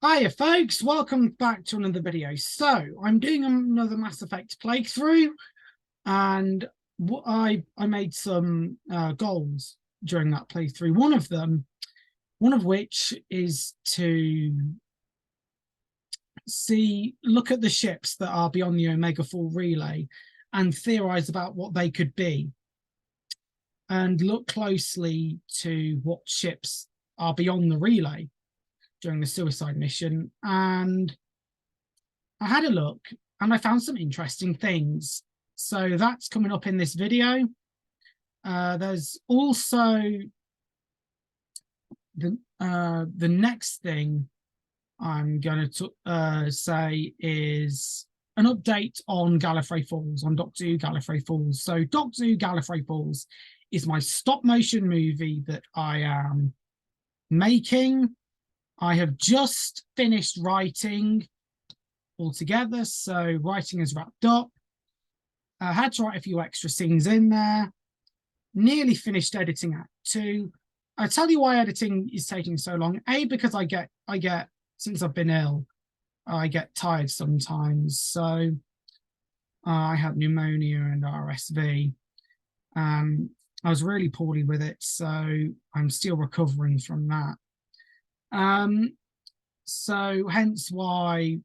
Hiya folks, welcome back to another video. So I'm doing another Mass Effect playthrough, and I made some goals during that playthrough. One of which is to look at the ships that are beyond the Omega 4 relay and theorize about what they could be, and look closely to what ships are beyond the relay during the suicide mission. And I had a look and I found some interesting things. So that's coming up in this video. There's also the next thing I'm going to say is an update on Gallifrey Falls, on Doctor Who Gallifrey Falls. So Doctor Who Gallifrey Falls is my stop motion movie that I am making. I have just finished writing altogether, so writing is wrapped up. I had to write a few extra scenes in there. Nearly finished editing Act 2. I'll tell you why editing is taking so long. A, because I get since I've been ill, I get tired sometimes. So I had pneumonia and RSV. I was really poorly with it, so I'm still recovering from that. So hence why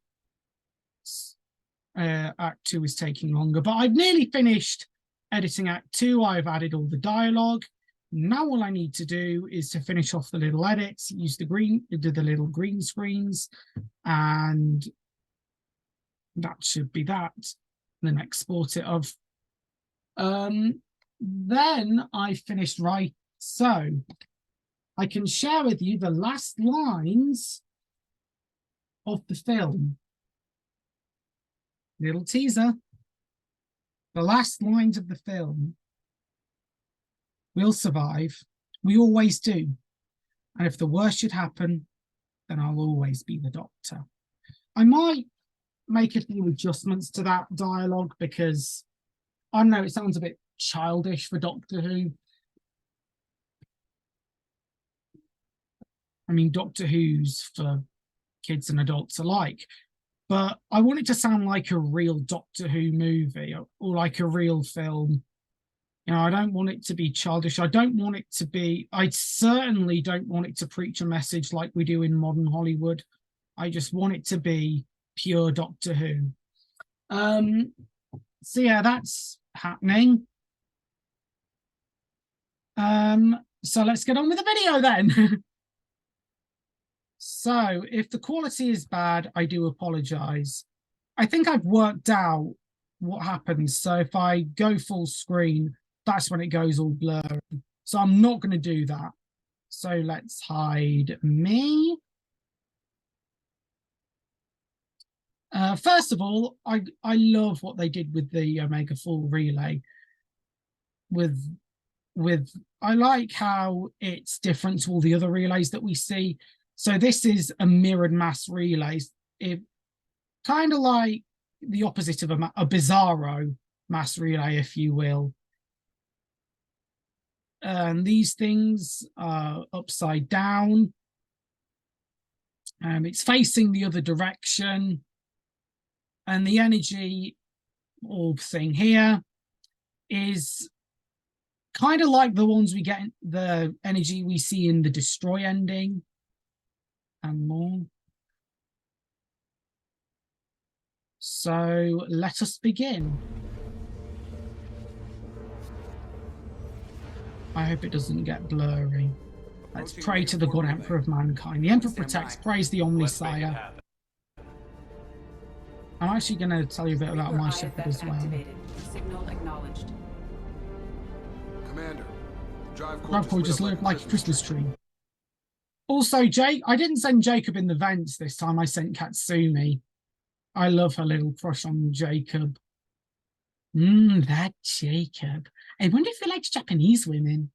Act 2 is taking longer. But I've nearly finished editing Act 2. I've added all the dialogue. Now all I need to do is to finish off the little edits, do the little green screens, and that should be that. Then export it of. Then I finished writing. So I can share with you the last lines of the film. Little teaser. The last lines of the film. We'll survive. We always do. And if the worst should happen, then I'll always be the Doctor. I might make a few adjustments to that dialogue because I know it sounds a bit childish for Doctor Who. I mean, Doctor Who's for kids and adults alike. But I want it to sound like a real Doctor Who movie or like a real film. You know, I don't want it to be childish. I certainly don't want it to preach a message like we do in modern Hollywood. I just want it to be pure Doctor Who. So yeah, that's happening. So let's get on with the video then. So if the quality is bad, I do apologize. I think I've worked out what happens. So if I go full screen, that's when it goes all blurry. So I'm not going to do that. So let's hide me. First of all, I love what they did with the Omega 4 relay. I like how it's different to all the other relays that we see. So this is a mirrored mass relay. It kind of like the opposite of a bizarro mass relay, if you will. And these things are upside down. It's facing the other direction. And the energy orb thing here is kind of like the ones we get, the energy we see in the Destroy ending and more. So let us begin. I hope it doesn't get blurry. Let's pray to the God Emperor of mankind. The Emperor protects, praise the Omnisire. I'm actually going to tell you a bit about my Shepherd as well. Signal acknowledged. Commander, drive core just looked like a Christmas tree. Also, I didn't send Jacob in the vents this time. I sent Katsumi. I love her little crush on Jacob. That Jacob. I wonder if he likes Japanese women.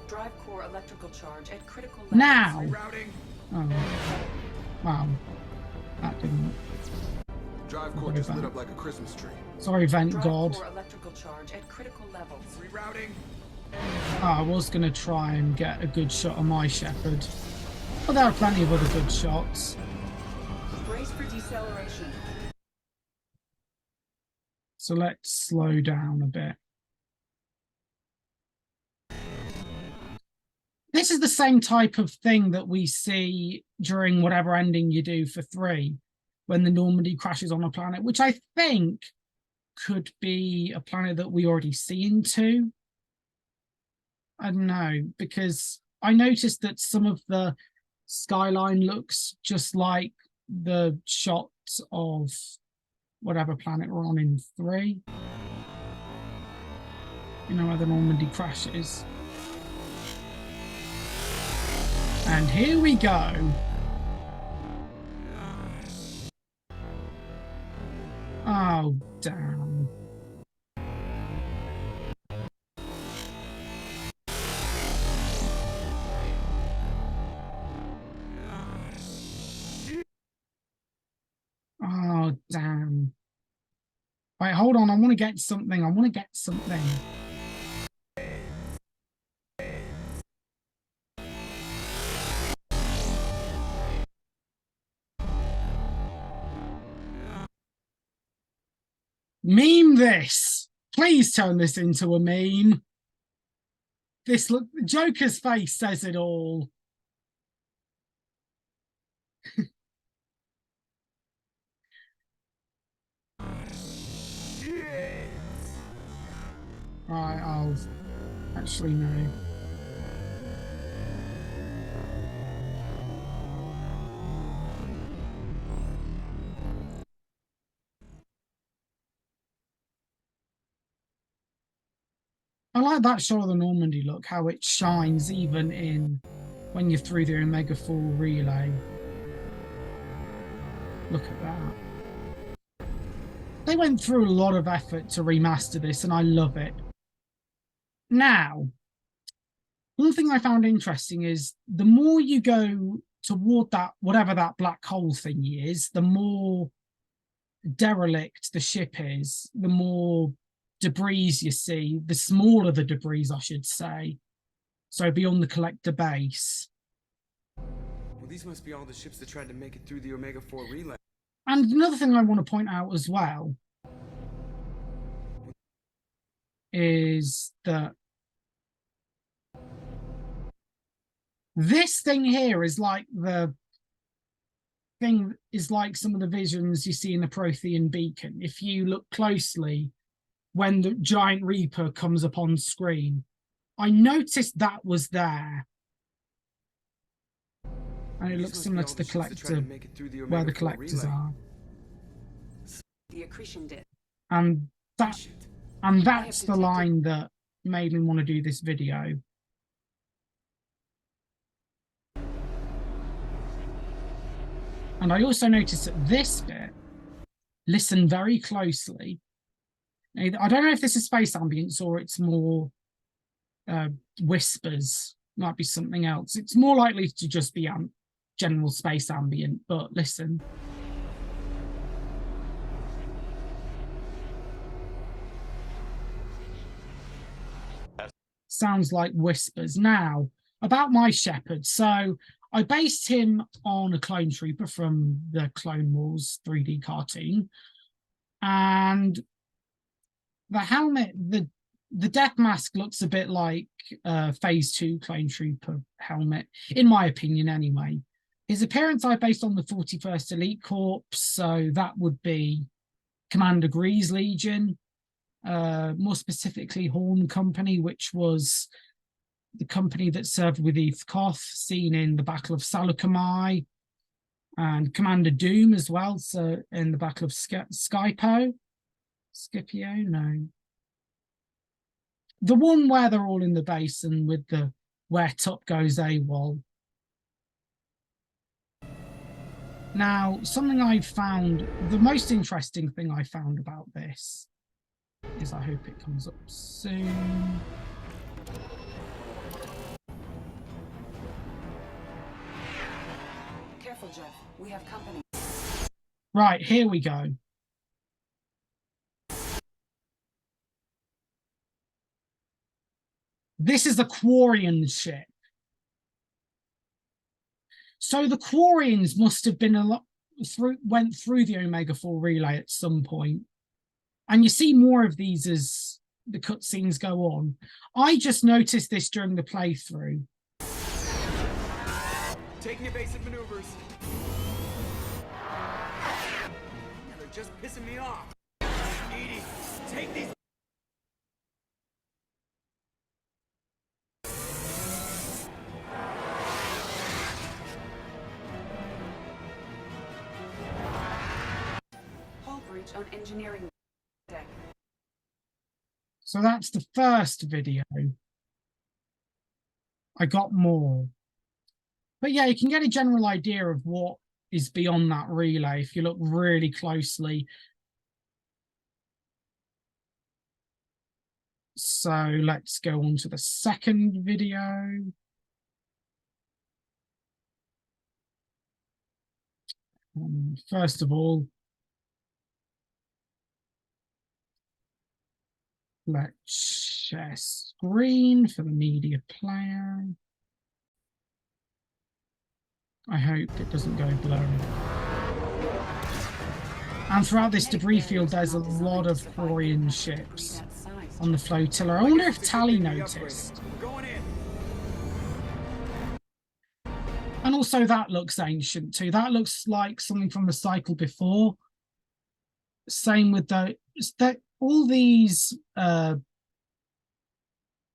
Drive core electrical charge at critical levels. Now. Oh. Wow. That didn't. Drive core just lit up like a Christmas tree. Sorry, Vent Drive God. core electrical charge at critical levels. Rerouting. Oh, I was going to try and get a good shot of my Shepherd. But there are plenty of other good shots. Brace for deceleration. So let's slow down a bit. This is the same type of thing that we see during whatever ending you do for 3, when the Normandy crashes on a planet, which I think could be a planet that we already see in 2. I don't know, because I noticed that some of the skyline looks just like the shots of whatever planet we're on in 3. You know where the Normandy crashes. And here we go. Oh, damn. Oh, damn. Wait, hold on. I want to get something. Meme this. Please turn this into a meme. This look, Joker's face says it all. Right, I'll actually no. I like that shot of the Normandy look, how it shines even in when you're through the Omega 4 relay. Look at that. They went through a lot of effort to remaster this, and I love it. Now, one thing I found interesting is the more you go toward that, whatever that black hole thing is, the more derelict the ship is, the more debris you see, the smaller the debris, I should say. So beyond the collector base. Well, these must be all the ships that tried to make it through the Omega 4 relay. And another thing I want to point out as well is that this thing here is like some of the visions you see in the Prothean beacon. If you look closely, when the giant Reaper comes up on screen, I noticed that was there. And it looks similar to the collector, where the collectors are. The accretion did. And that's the line that made me want to do this video. And I also noticed that this bit, listen very closely. I don't know if this is space ambience or it's more whispers, might be something else. It's more likely to just be general space ambient, but listen. Sounds like whispers. Now, about my Shepherd. So I based him on a clone trooper from the Clone Wars 3D cartoon. And the helmet, the death mask looks a bit like Phase 2 clone trooper helmet, in my opinion anyway. His appearance I based on the 41st Elite Corps, so that would be Commander Gree's Legion, more specifically Horn Company, which was the company that served with Eth Koth, seen in the Battle of Saleucami, and Commander Doom as well, so in the Battle of Scipio, no. The one where they're all in the basin with the where Tup goes AWOL. Now, something I found, the most interesting thing I found about this is, I hope it comes up soon. Careful, Jeff. We have company. Right, here we go. This is the Quarian ship. So the Quarians must have been went through the Omega-4 relay at some point. And you see more of these as the cutscenes go on. I just noticed this during the playthrough. Taking evasive maneuvers. They're just pissing me off. Edie, take these. Hull breach on engineering deck. So that's the first video. I got more. But yeah, you can get a general idea of what is beyond that relay if you look really closely. So let's go on to the second video. First of all, let's share screen for the media player. I hope it doesn't go blurry. And throughout this debris field, there's a lot of Quarian ships on the flotilla. I wonder if Tally noticed. And also that looks ancient too. That looks like something from the cycle before. Same with all these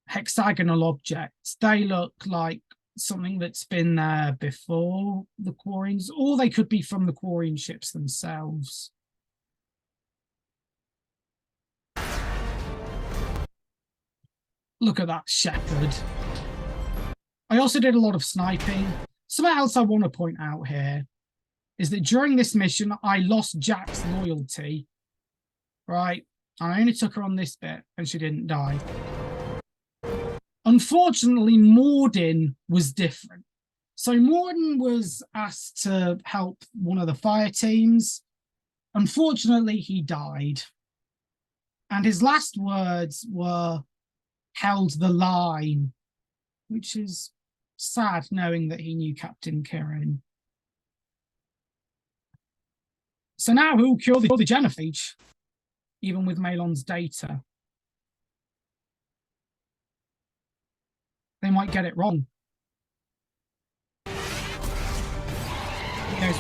hexagonal objects. They look like something that's been there before the Quarians, or they could be from the Quarian ships themselves. Look at that shepherd. I also did a lot of sniping. Something else I want to point out here is that during this mission, I lost Jack's loyalty, right? I only took her on this bit and she didn't die. Unfortunately, Morden was different. So Morden was asked to help one of the fire teams. Unfortunately, he died. And his last words were, "held the line," which is sad knowing that he knew Captain Kirin. So now who'll cure the genophage, even with Malon's data? They might get it wrong. As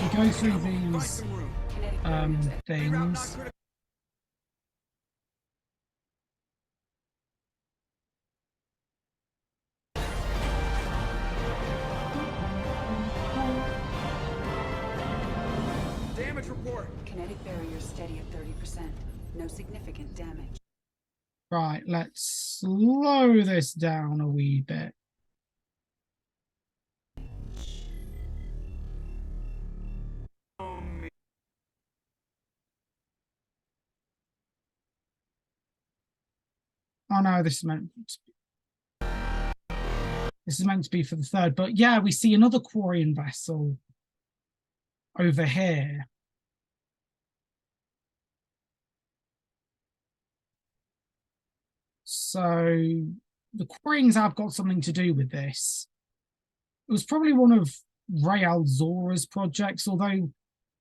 we go through these things, Damage report. Kinetic barrier steady at 30%. No significant damage. right, let's slow this down a wee bit. Oh no, this is meant to be for the third, but yeah, we see another Quarian vessel over here. So the Quarians have got something to do with this. It was probably one of Rael Zora's projects, although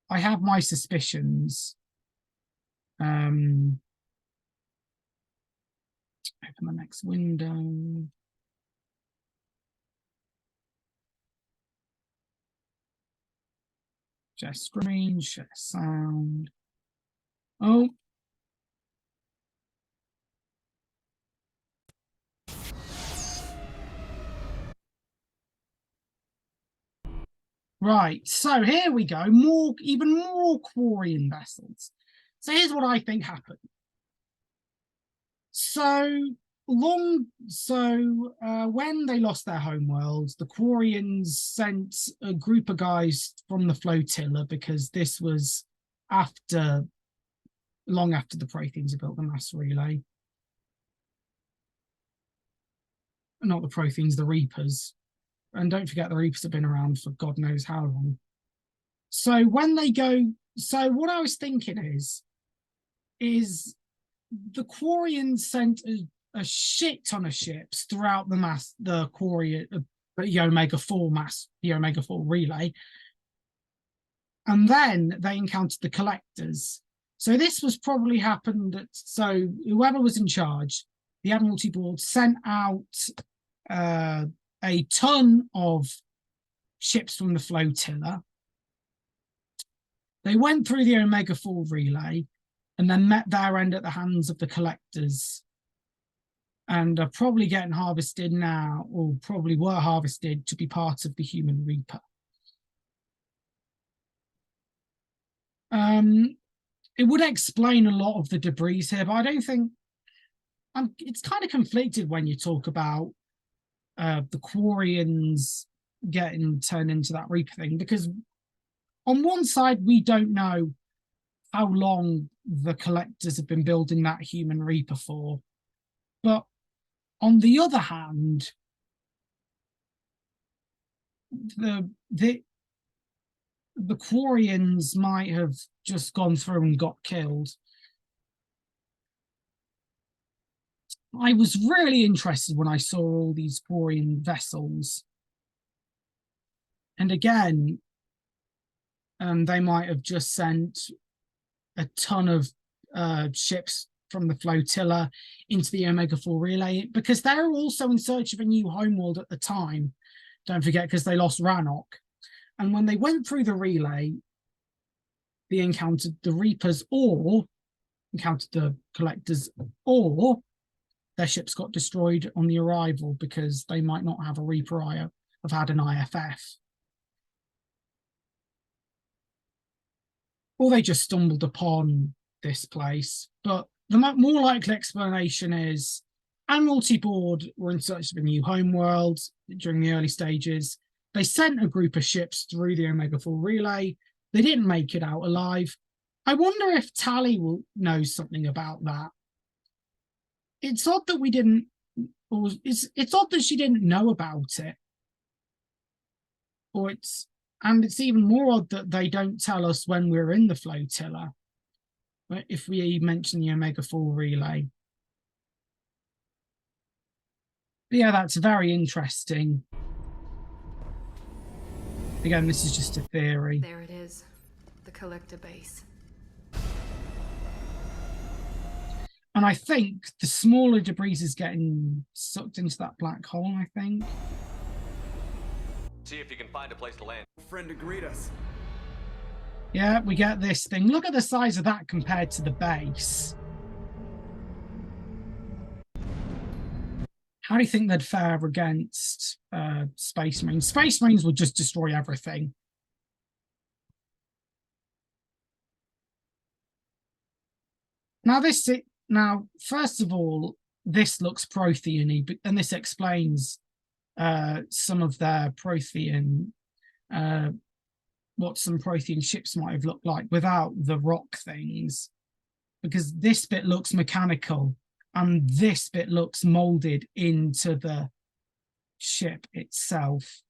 I have my suspicions. Open the next window. Share screen, share sound. Oh. Right, so here we go. Even more Quarian vessels. So here's what I think happened. When they lost their homeworld, the Quarians sent a group of guys from the flotilla, because this was long after the Protheans had built the mass relay. Not the Protheans, the Reapers. And don't forget, the Reapers have been around for God knows how long. So when they go, so what I was thinking is the Quarians sent a shit ton of ships throughout the but the Omega 4 relay. And then they encountered the collectors. So this was probably happened. So whoever was in charge, the Admiralty Board sent out a ton of ships from the flotilla. They went through the Omega 4 relay and then met their end at the hands of the collectors, and are probably getting harvested now, or probably were harvested to be part of the Human Reaper. It would explain a lot of the debris here, but I don't think it's kind of conflicted when you talk about the Quarians getting turned into that Reaper thing, because on one side we don't know how long the collectors have been building that Human Reaper for, but on the other hand, the Quarians might have just gone through and got killed. I was really interested when I saw all these Quarian vessels. And again, they might have just sent a ton of ships from the flotilla into the Omega 4 relay, because they're also in search of a new homeworld at the time. Don't forget, because they lost Rannoch. And when they went through the relay, they encountered the Reapers, or encountered the collectors, or their ships got destroyed on the arrival because they might not have a Reaper have had an IFF. Or they just stumbled upon this place. But the more likely explanation is Admiralty Board were in search of a new homeworld during the early stages. They sent a group of ships through the Omega 4 relay. They didn't make it out alive. I wonder if Tally will know something about that. It's odd that we didn't, or it's odd that she didn't know about it. And it's even more odd that they don't tell us when we're in the flotilla, if we mention the Omega 4 relay. But yeah, that's very interesting. Again, this is just a theory. There it is, the collector base. And I think the smaller debris is getting sucked into that black hole, I think. See if you can find a place to land. Friend to greet us. Yeah, we get this thing. Look at the size of that compared to the base. How do you think they'd fare against Space Marines? Space Marines would just destroy everything. Now, first of all, this looks Prothean-y, and this explains some of their Prothean, what some Prothean ships might have looked like without the rock things, because this bit looks mechanical and this bit looks molded into the ship itself.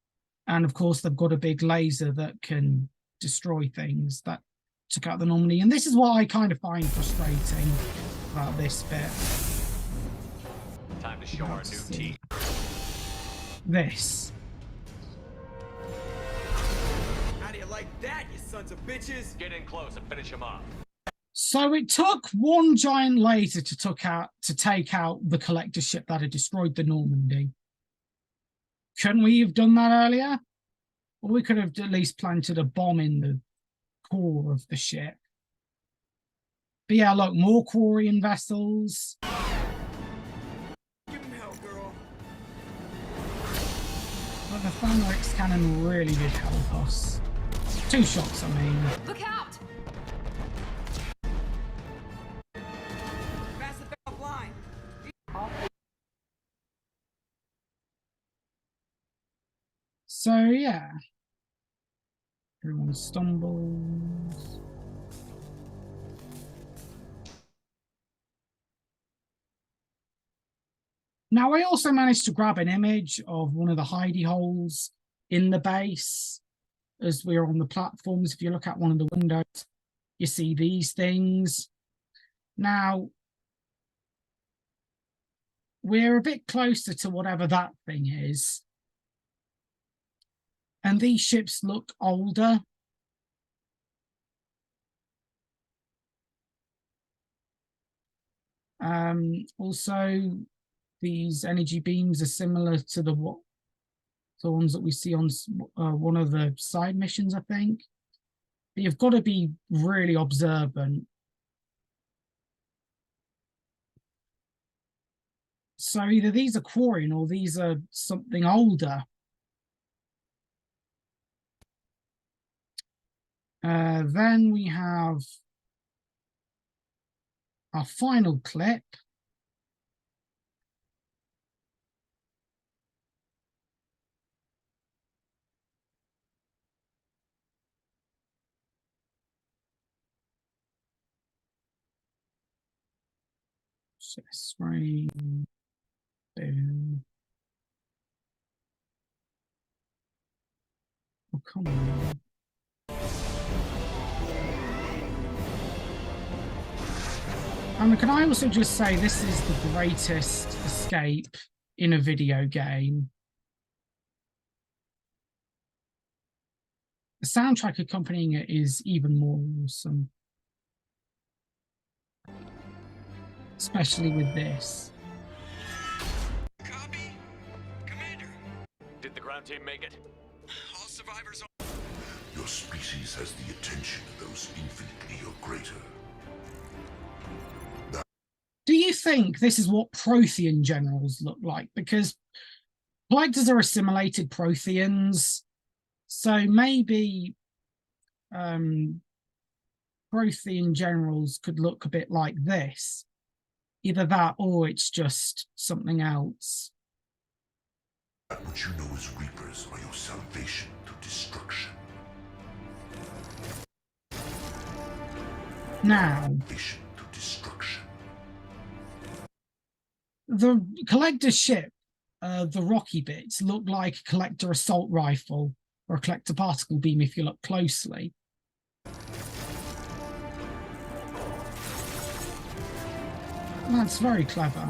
And of course, they've got a big laser that can destroy things that took out the Normandy. And this is what I kind of find frustrating about this bit. Time to show our new team. This. How do you like that, you sons of bitches? Get in close and finish him off. So it took one giant laser to take out the collector ship that had destroyed the Normandy. Couldn't we have done that earlier? Or we could have at least planted a bomb in the core of the ship. But yeah, look, more Quarian vessels. Give him hell, girl. But the Thanarix cannon really did help us. 2 shots, I mean. Look out! Pass it off line. So yeah. Everyone stumbles. Now, I also managed to grab an image of one of the hidey holes in the base as we're on the platforms. If you look at one of the windows, you see these things. Now, we're a bit closer to whatever that thing is. And these ships look older. Also, these energy beams are similar to the ones that we see on one of the side missions, I think. But you've got to be really observant. So either these are Quarian or these are something older. Then we have our final clip. Share screen. Boom. Oh, come on. Can I also just say this is the greatest escape in a video game? The soundtrack accompanying it is even more awesome. Especially with this. Copy? Commander! Did the ground team make it? All survivors are... Your species has the attention of those infinitely or greater. Do you think this is what Prothean generals look like? Because collectors are assimilated Protheans, so maybe Prothean generals could look a bit like this. Either that or it's just something else. That which you know as Reapers are your salvation to destruction. Now, Salvation to destruction. the collector ship, the rocky bits, look like a collector assault rifle or a collector particle beam if you look closely. That's very clever.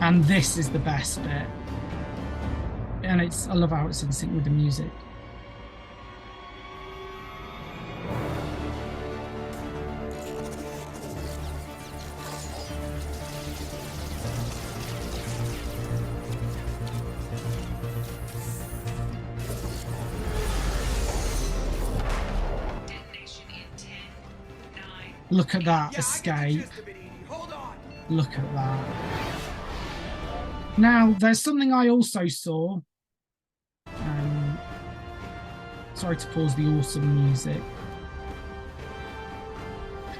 And this is the best bit. And I love how it's in sync with the music. Look at that escape. Look at that. Now, there's something I also saw. Sorry to pause the awesome music.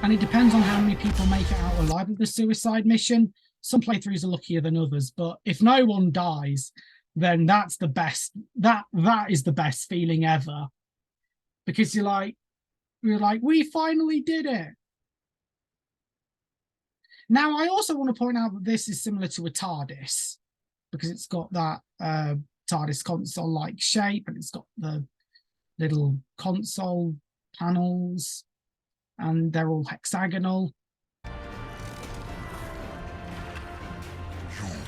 And it depends on how many people make it out alive of the suicide mission. Some playthroughs are luckier than others, but if no one dies, then that's the best. That is the best feeling ever. Because you're like, we finally did it. Now, I also want to point out that this is similar to a TARDIS, because it's got that TARDIS console-like shape, and it's got the little console panels, and they're all hexagonal. You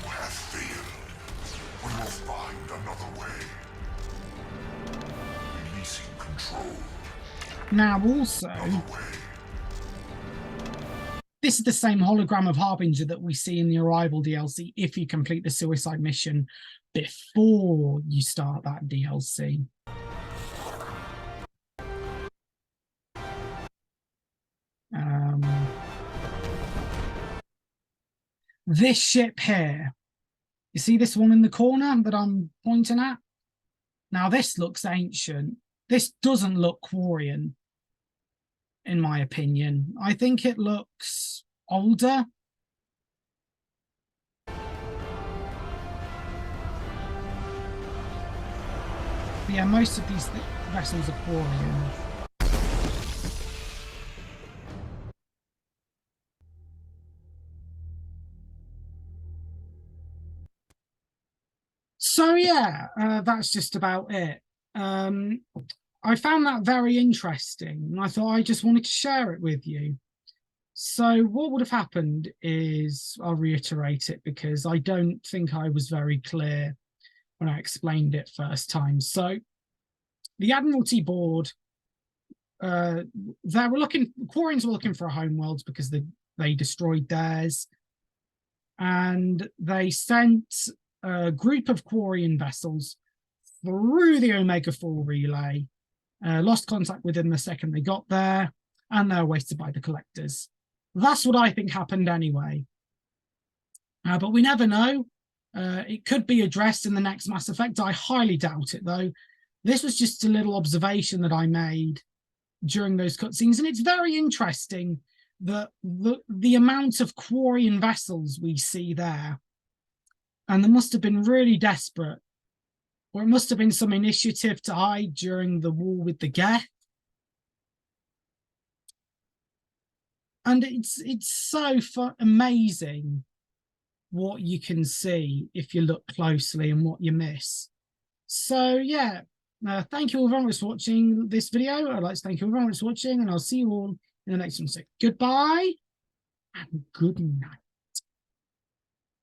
have failed. We will find another way. Releasing control. Now, also, this is the same hologram of Harbinger that we see in the Arrival DLC if you complete the suicide mission before you start that DLC. This ship here, you see this one in the corner that I'm pointing at? Now, this looks ancient. This doesn't look Quarian, in my opinion. I think it looks older. But yeah, most of these vessels are Quarian. So yeah, that's just about it. I found that very interesting, and I thought I just wanted to share it with you. So what would have happened is, I'll reiterate it because I don't think I was very clear when I explained it first time. So the Admiralty Board, Quarians were looking for a homeworld because they destroyed theirs, and they sent a group of Quarian vessels through the Omega-4 relay, lost contact within the second they got there, and they're wasted by the collectors. That's what I think happened anyway. But we never know. It could be addressed in the next Mass Effect. I highly doubt it, though. This was just a little observation that I made during those cutscenes, and it's very interesting that the amount of Quarian vessels we see there. And they must have been really desperate, or it must have been some initiative to hide during the war with the Geth. And it's so amazing what you can see if you look closely and what you miss. So yeah, thank you all very much for watching this video. I'd like to thank you all very much for watching, and I'll see you all in the next one. So goodbye and good night.